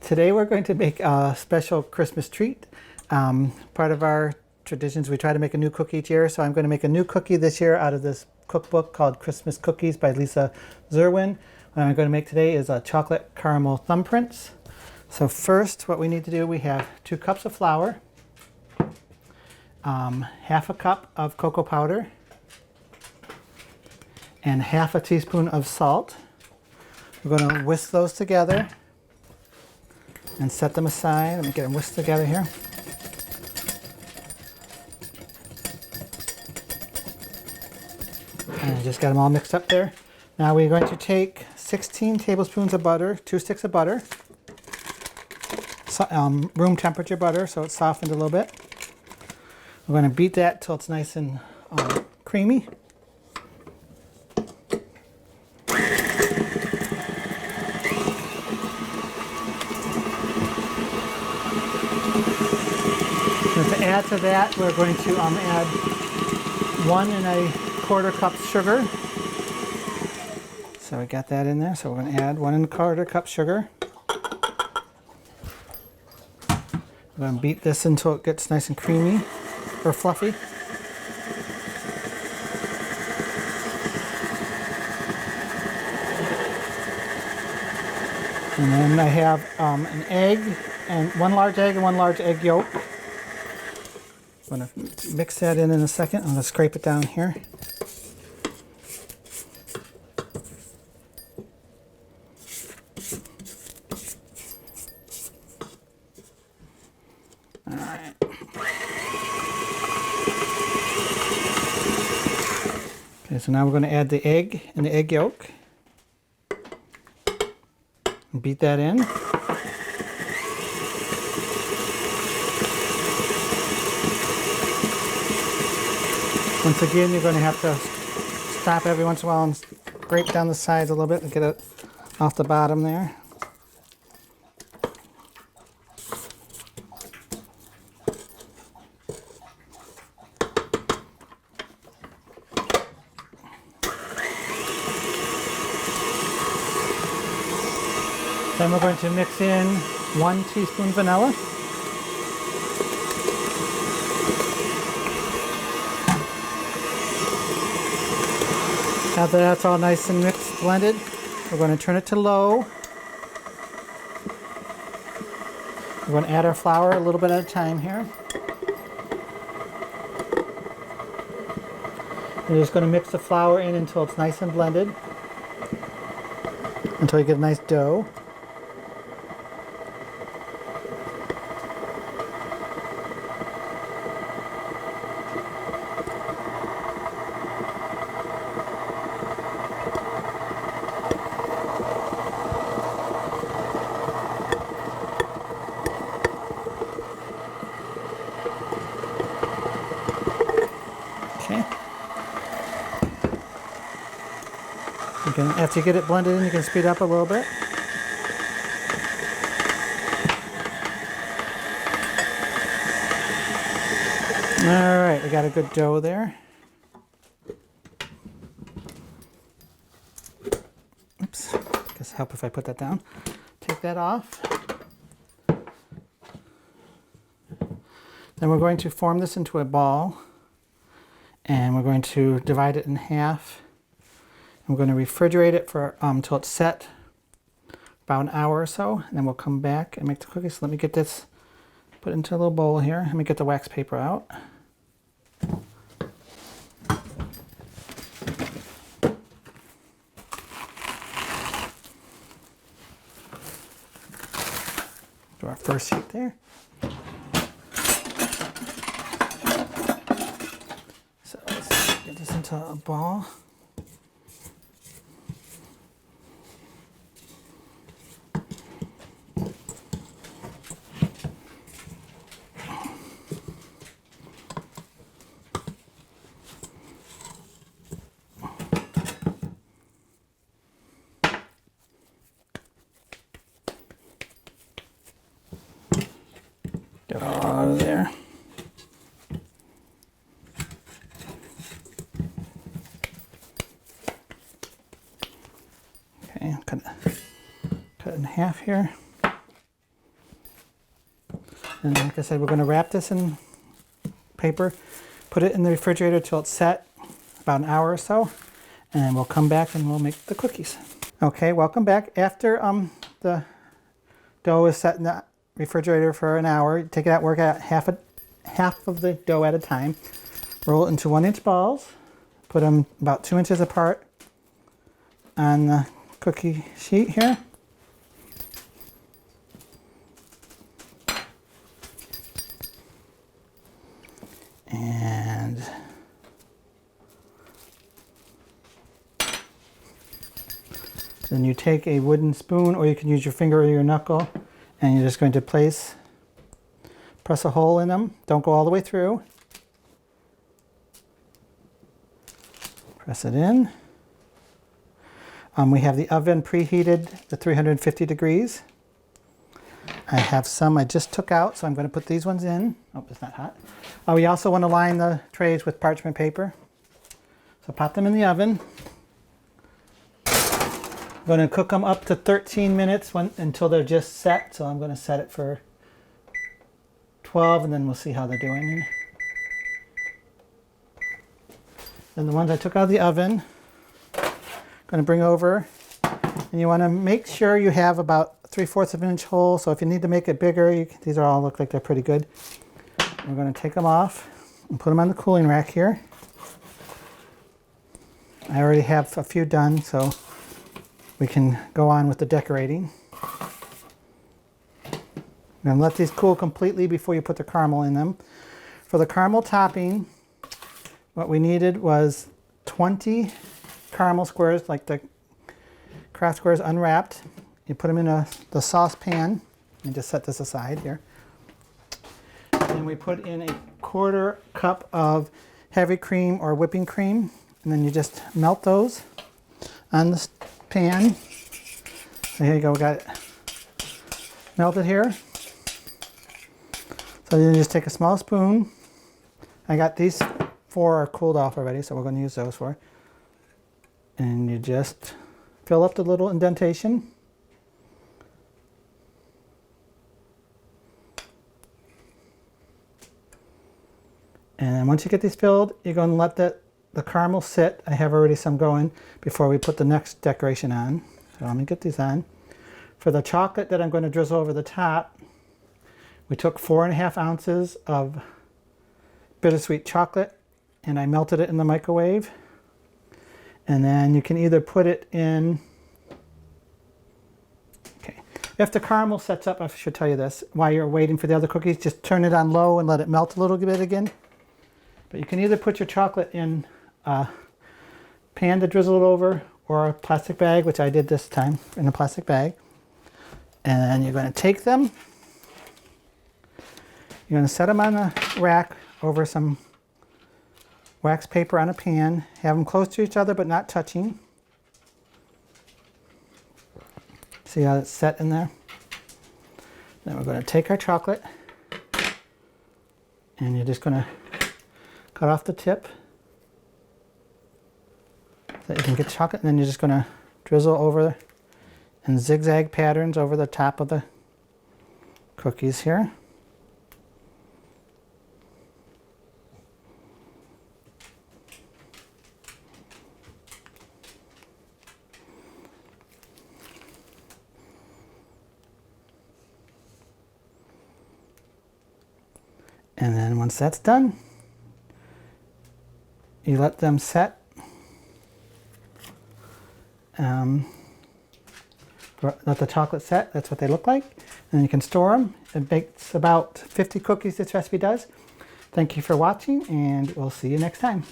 Today we're going to make a special Christmas treat. Part of our traditions, we try to make a new cookie each year, so I'm going to make a new cookie this year out of this cookbook called Christmas Cookies by Lisa Zerwin. What I'm going to make today is a chocolate caramel thumbprints. So first, what we need to do, we have 2 cups of flour, half a cup of cocoa powder, and half a teaspoon of salt. We're going to whisk those together and set them aside. Let me get them whisked together here. And I just got them all mixed up there. Now we're going to take 16 tablespoons of butter, 2 sticks of butter, room temperature butter, so it's softened a little bit. We're going to beat that till it's nice and creamy. And to add to that, we're going to add 1 1/4 cup sugar. So we got that in there. So we're going to add 1 1/4 cup sugar. We're going to beat this until it gets nice and creamy or fluffy. And then I have an egg, and 1 large egg and 1 large egg yolk. I'm going to mix that in a second. I'm going to scrape it down here. All right. Okay, so now we're going to add the egg and the egg yolk. And beat that in. Once again, you're going to have to stop every once in a while and scrape down the sides a little bit and get it off the bottom there. Then we're going to mix in 1 teaspoon vanilla. After that's all nice and mixed, blended, we're going to turn it to low. We're going to add our flour a little bit at a time here. We're just going to mix the flour in until it's nice and blended, until you get a nice dough. Okay. After you get it blended in, you can speed up a little bit. All right, we got a good dough there. Oops, I guess help if I put that down. Take that off. Then we're going to form this into a ball. And we're going to divide it in half. And we're going to refrigerate it for until it's set, about an hour or so. And then we'll come back and make the cookies. So let me get this put into a little bowl here. Let me get the wax paper out. Do our first sheet there. Get this into a ball. Get it all out of there. Okay, cut it in half here. And like I said, we're going to wrap this in paper, put it in the refrigerator till it's set, about an hour or so, and we'll come back and we'll make the cookies. Okay, welcome back. After the dough is set in the refrigerator for an hour, take it out, work out half of the dough at a time, roll it into 1-inch balls, put them about 2 inches apart on the cookie sheet here. And then you take a wooden spoon, or you can use your finger or your knuckle, and you're just going to press a hole in them. Don't go all the way through. Press it in. We have the oven preheated to 350 degrees. I have some I just took out, so I'm going to put these ones in. Oh, it's not hot. We also want to line the trays with parchment paper. So pop them in the oven. I'm going to cook them up to 13 minutes until they're just set. So I'm going to set it for 12, and then we'll see how they're doing. Then the ones I took out of the oven, I'm going to bring over. And you want to make sure you have about 3/4 of an inch hole. So if you need to make it bigger, these all look like they're pretty good. We're going to take them off and put them on the cooling rack here. I already have a few done, so we can go on with the decorating. I'm going to let these cool completely before you put the caramel in them. For the caramel topping, what we needed was 20 caramel squares, like the craft squares unwrapped. You put them in the saucepan and just set this aside here. And we put in a 1/4 cup of heavy cream or whipping cream, and then you just melt those on the pan. So here you go, we got it melted here. So you just take a small spoon. I got these 4 are cooled off already, so we're going to use those for. And you just fill up the little indentation. And then once you get these filled, you're going to let the caramel sit. I have already some going before we put the next decoration on. So let me get these on. For the chocolate that I'm going to drizzle over the top, we took 4.5 ounces of bittersweet chocolate, and I melted it in the microwave. And then you can either put it in, okay, if the caramel sets up, I should tell you this, while you're waiting for the other cookies, just turn it on low and let it melt a little bit again. But you can either put your chocolate in a pan to drizzle it over, or a plastic bag, which I did this time in a plastic bag. And then you're going to take them, you're going to set them on the rack over some wax paper on a pan. Have them close to each other but not touching. See how it's set in there? Then we're going to take our chocolate, and you're just going to cut off the tip so you can get chocolate, and then you're just going to drizzle over in zigzag patterns over the top of the cookies here. And then once that's done, you let them set. Let the chocolate set. That's what they look like. And you can store them. It bakes about 50 cookies, this recipe does. Thank you for watching, and we'll see you next time.